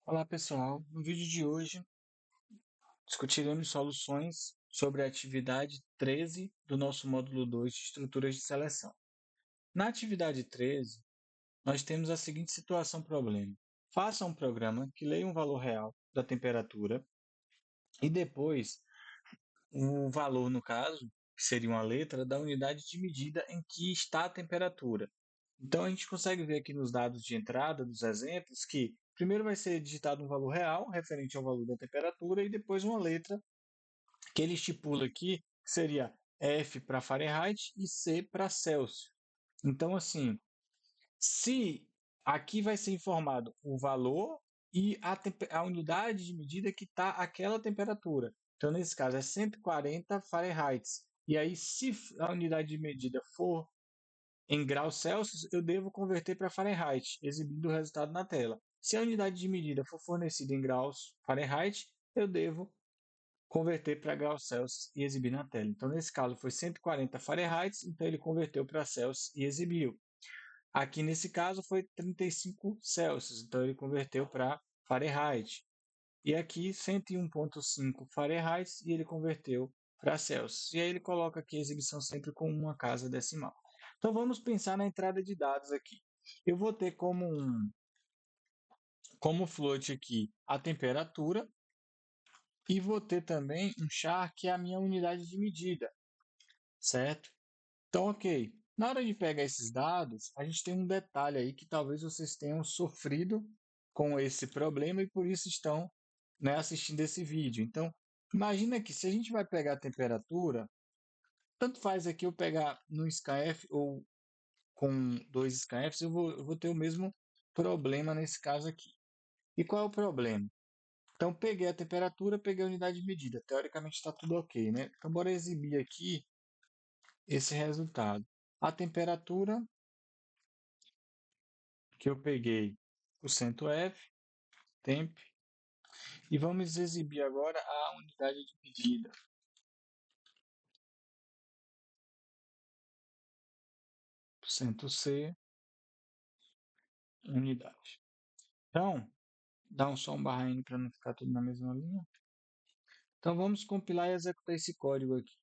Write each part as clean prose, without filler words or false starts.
Olá pessoal, no vídeo de hoje discutiremos soluções sobre a atividade 13 do nosso módulo 2 de estruturas de seleção. Na atividade 13, nós temos a seguinte situação-problema. Faça um programa que leia um valor real da temperatura e depois o valor, no caso, que seria uma letra, da unidade de medida em que está a temperatura. Então, a gente consegue ver aqui nos dados de entrada dos exemplos que primeiro vai ser digitado um valor real, referente ao valor da temperatura, e depois uma letra que ele estipula aqui, que seria F para Fahrenheit e C para Celsius. Então, assim, se aqui vai ser informado o valor e a unidade de medida que está aquela temperatura. Então, nesse caso, é 140 Fahrenheit. E aí, se a unidade de medida for em graus Celsius, eu devo converter para Fahrenheit, exibindo o resultado na tela. Se a unidade de medida for fornecida em graus Fahrenheit, eu devo converter para graus Celsius e exibir na tela. Então, nesse caso, foi 140 Fahrenheit, então ele converteu para Celsius e exibiu. Aqui, nesse caso, foi 35 Celsius, então ele converteu para Fahrenheit. E aqui, 101,5 Fahrenheit, e ele converteu para Celsius. E aí ele coloca aqui a exibição sempre com uma casa decimal. Então, vamos pensar na entrada de dados aqui. Eu vou ter como float aqui a temperatura, e vou ter também um char, que é a minha unidade de medida, certo? Então, ok. Na hora de pegar esses dados, a gente tem um detalhe aí que talvez vocês tenham sofrido com esse problema e por isso estão, né, assistindo esse vídeo. Então, imagina que se a gente vai pegar a temperatura, tanto faz aqui eu pegar no scanf ou com dois scanfs, eu vou ter o mesmo problema nesse caso aqui. E qual é o problema? Então, peguei a temperatura, peguei a unidade de medida. Teoricamente está tudo ok, né? Então, bora exibir aqui esse resultado. A temperatura que eu peguei o %F, temp, e vamos exibir agora a unidade de medida, %C, unidade. Então, dá um som barra N para não ficar tudo na mesma linha. Então, vamos compilar e executar esse código aqui.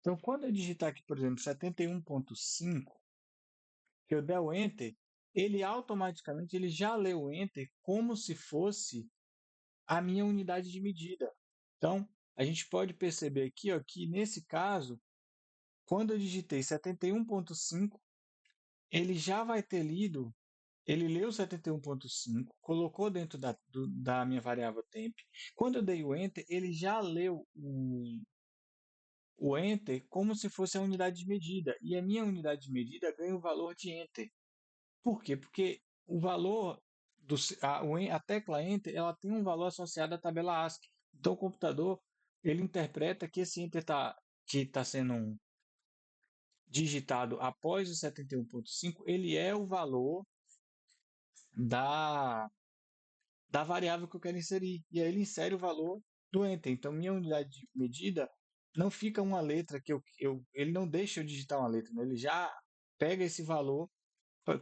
Então, quando eu digitar aqui, por exemplo, 71,5, que eu der o Enter, ele automaticamente já leu o Enter como se fosse a minha unidade de medida. Então, a gente pode perceber aqui, ó, que nesse caso, quando eu digitei 71,5, ele já vai ter lido, ele leu 71,5, colocou dentro da minha variável temp. Quando eu dei o Enter, ele já leu o Enter como se fosse a unidade de medida. E a minha unidade de medida ganha o valor de Enter. Por quê? Porque o valor a tecla Enter, ela tem um valor associado à tabela ASCII. Então o computador ele interpreta que esse Enter que está sendo digitado após o 71,5, ele é o valor da, da variável que eu quero inserir. E aí ele insere o valor do Enter. Então minha unidade de medida não fica uma letra ele não deixa eu digitar uma letra, né? Ele já pega esse valor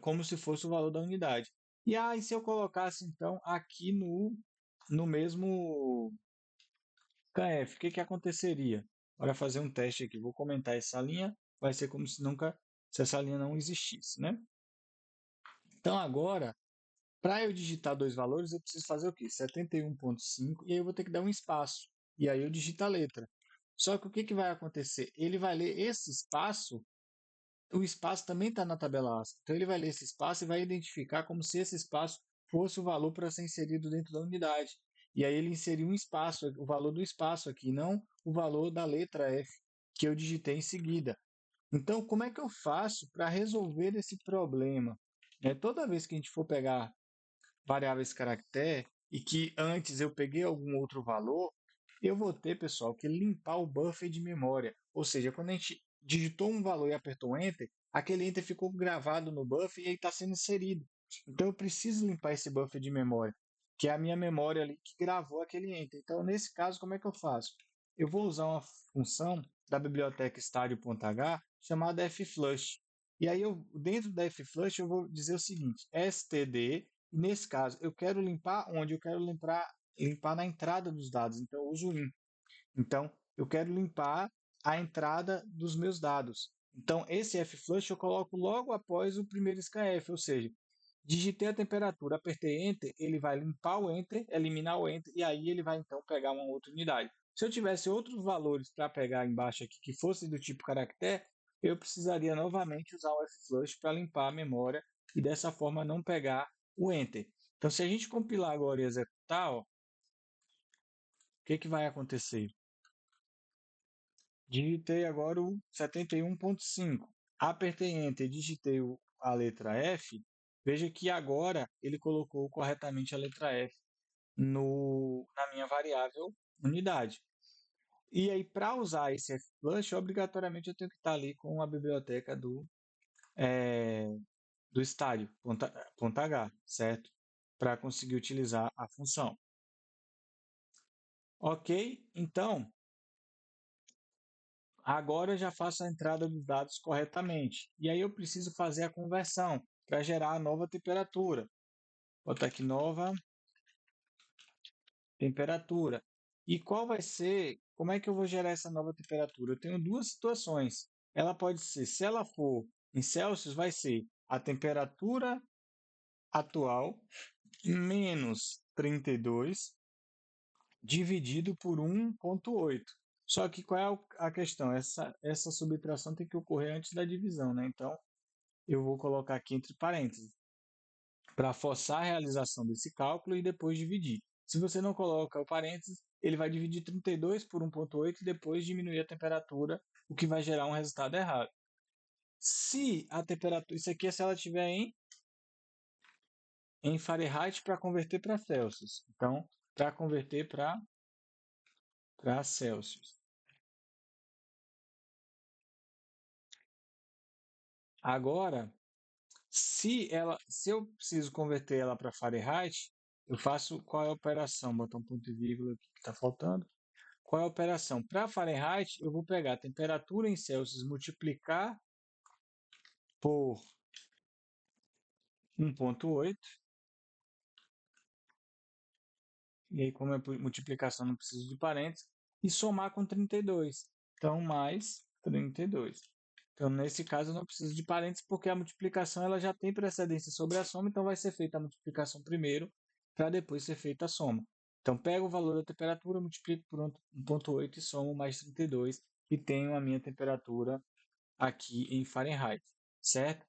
como se fosse o valor da unidade. E aí, se eu colocasse então aqui no mesmo KF, o que aconteceria? Para fazer um teste aqui, vou comentar essa linha, vai ser como se essa linha não existisse, né? Então agora, para eu digitar dois valores, eu preciso fazer o quê? 71,5, e aí eu vou ter que dar um espaço. E aí eu digito a letra. Só que o que vai acontecer? Ele vai ler esse espaço, o espaço também está na tabela ASCII. Então ele vai ler esse espaço e vai identificar como se esse espaço fosse o valor para ser inserido dentro da unidade. E aí ele inseriu um espaço, o valor do espaço aqui, não o valor da letra F que eu digitei em seguida. Então, como é que eu faço para resolver esse problema? Toda vez que a gente for pegar variáveis caractere e que antes eu peguei algum outro valor, eu vou ter, pessoal, que limpar o buffer de memória. Ou seja, quando a gente digitou um valor e apertou Enter, aquele Enter ficou gravado no buffer e aí está sendo inserido. Então eu preciso limpar esse buffer de memória, que é a minha memória ali que gravou aquele Enter. Então, nesse caso, como é que eu faço? Eu vou usar uma função da biblioteca stadio.h chamada fflush. E aí, dentro da fflush, eu vou dizer o seguinte: std nesse caso, eu quero limpar onde? Eu quero limpar na entrada dos dados, então eu uso in. Então, eu quero limpar a entrada dos meus dados. Então, esse flush eu coloco logo após o primeiro scanf, ou seja, digitei a temperatura, apertei Enter, ele vai limpar o Enter, eliminar o Enter, e aí ele vai então pegar uma outra unidade. Se eu tivesse outros valores para pegar embaixo aqui que fosse do tipo caractere, eu precisaria novamente usar o flush para limpar a memória e dessa forma não pegar o Enter. Então, se a gente compilar agora e executar, ó, o que vai acontecer? Digitei agora o 71.5. Apertei Enter e digitei a letra F. Veja que agora ele colocou corretamente a letra F na minha variável unidade. E aí, para usar esse Flush, obrigatoriamente eu tenho que estar ali com a biblioteca do estádio, ponto .h, certo? Para conseguir utilizar a função. Ok, então agora eu já faço a entrada dos dados corretamente. E aí eu preciso fazer a conversão para gerar a nova temperatura. Vou botar aqui nova temperatura. E qual vai ser, como é que eu vou gerar essa nova temperatura? Eu tenho duas situações. Ela pode ser, se ela for em Celsius, vai ser a temperatura atual menos 32 dividido por 1,8. Só que qual é a questão? Essa subtração tem que ocorrer antes da divisão, né? Então, eu vou colocar aqui entre parênteses, para forçar a realização desse cálculo e depois dividir. Se você não coloca o parênteses, ele vai dividir 32 por 1,8 e depois diminuir a temperatura, o que vai gerar um resultado errado. Se a temperatura, isso aqui é se ela estiver em Fahrenheit para converter para Celsius. Então, para converter para Celsius. Agora, se eu preciso converter ela para Fahrenheit, eu faço qual é a operação? Botar um ponto e vírgula aqui que está faltando. Qual é a operação? Para Fahrenheit, eu vou pegar a temperatura em Celsius, multiplicar por 1,8. E aí, como é multiplicação, não preciso de parênteses. E somar com 32. Então, mais 32. Então, nesse caso, eu não preciso de parênteses, porque a multiplicação ela já tem precedência sobre a soma, então vai ser feita a multiplicação primeiro, para depois ser feita a soma. Então, pego o valor da temperatura, multiplico por 1,8 e somo mais 32, e tenho a minha temperatura aqui em Fahrenheit, certo?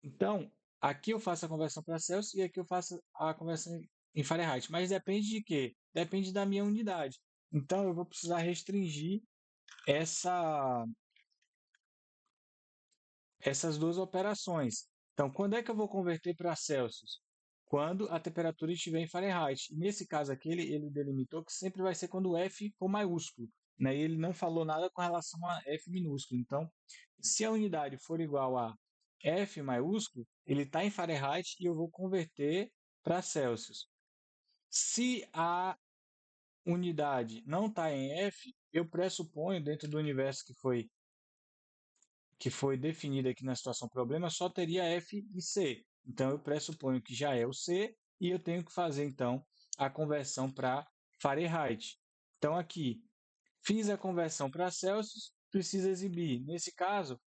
Então, aqui eu faço a conversão para Celsius e aqui eu faço a conversão em Fahrenheit. Mas depende de quê? Depende da minha unidade. Então, eu vou precisar restringir essa, essas duas operações. Então, quando é que eu vou converter para Celsius? Quando a temperatura estiver em Fahrenheit. E nesse caso aqui, ele delimitou que sempre vai ser quando o F for maiúsculo. Né? E ele não falou nada com relação a F minúsculo. Então, se a unidade for igual a F maiúsculo, ele está em Fahrenheit e eu vou converter para Celsius. Se a unidade não está em F, eu pressuponho, dentro do universo que foi definido aqui na situação problema, só teria F e C. Então, eu pressuponho que já é o C e eu tenho que fazer, então, a conversão para Fahrenheit. Então, aqui, fiz a conversão para Celsius, precisa exibir. Nesse caso,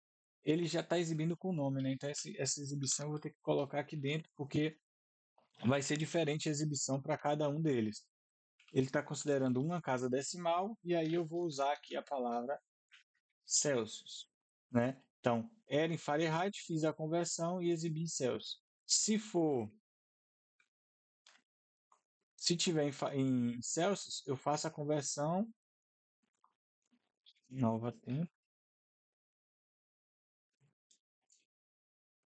ele já está exibindo com o nome, né? Então, essa exibição eu vou ter que colocar aqui dentro, porque vai ser diferente a exibição para cada um deles. Ele está considerando uma casa decimal, e aí eu vou usar aqui a palavra Celsius, né? Então, era em Fahrenheit, fiz a conversão e exibi em Celsius. Se tiver em Celsius, eu faço a conversão, nova tempo.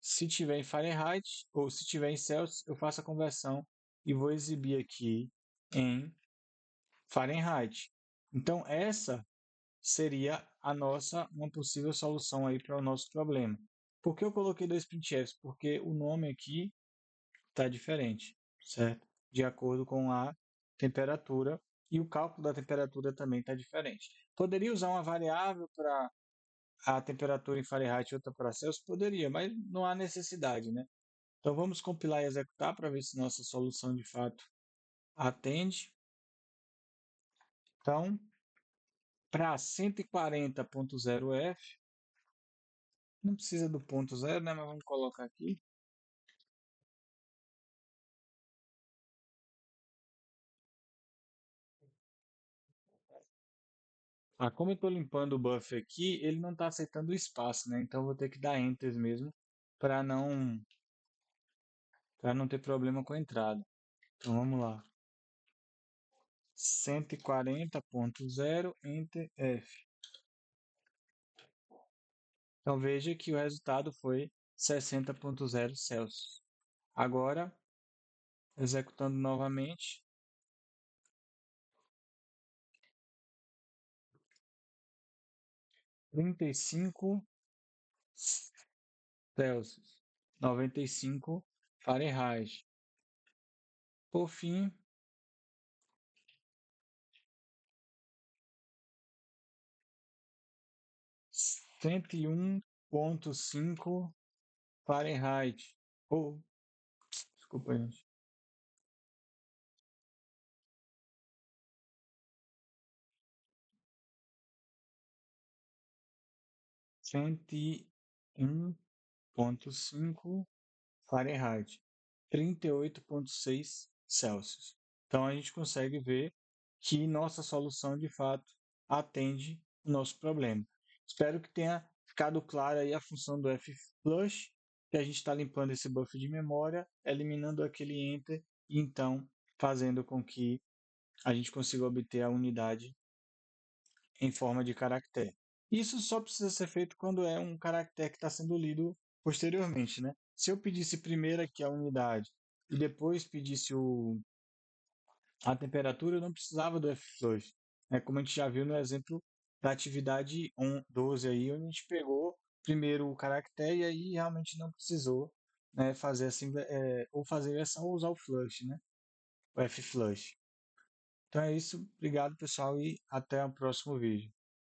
Se tiver em Fahrenheit ou se tiver em Celsius, eu faço a conversão e vou exibir aqui em Fahrenheit. Então, essa seria uma possível solução aí para o nosso problema. Por que eu coloquei dois printfs? Porque o nome aqui está diferente, certo? De acordo com a temperatura e o cálculo da temperatura também está diferente. Poderia usar uma variável para a temperatura em Fahrenheit e outra para Celsius? Poderia, mas não há necessidade, né? Então vamos compilar e executar para ver se nossa solução de fato atende. Então, para 140.0f, não precisa do ponto zero, né? Mas vamos colocar aqui. Ah, como eu estou limpando o buff aqui, ele não está aceitando o espaço, né? Então eu vou ter que dar Enter mesmo para não ter problema com a entrada. Então vamos lá. 140.0 Enter F. Então veja que o resultado foi 60.0 Celsius. Agora, executando novamente, 35 Celsius, 95 Fahrenheit. Por fim, 101.5 Fahrenheit. Oh, desculpa, gente. 101.5 Fahrenheit. 38,6 Celsius. Então a gente consegue ver que nossa solução de fato atende o nosso problema. Espero que tenha ficado clara aí a função do F-Flush, que a gente está limpando esse buffer de memória, eliminando aquele Enter e então fazendo com que a gente consiga obter a unidade em forma de caractere. Isso só precisa ser feito quando é um caractere que está sendo lido posteriormente, né? Se eu pedisse primeiro aqui a unidade e depois pedisse a temperatura, eu não precisava do F2, né? Como a gente já viu no exemplo da atividade 12 aí, onde a gente pegou primeiro o caractere e aí realmente não precisou, né, fazer assim, ou fazer essa ou usar o flush, né? O F-flush. Então é isso, obrigado pessoal e até o próximo vídeo.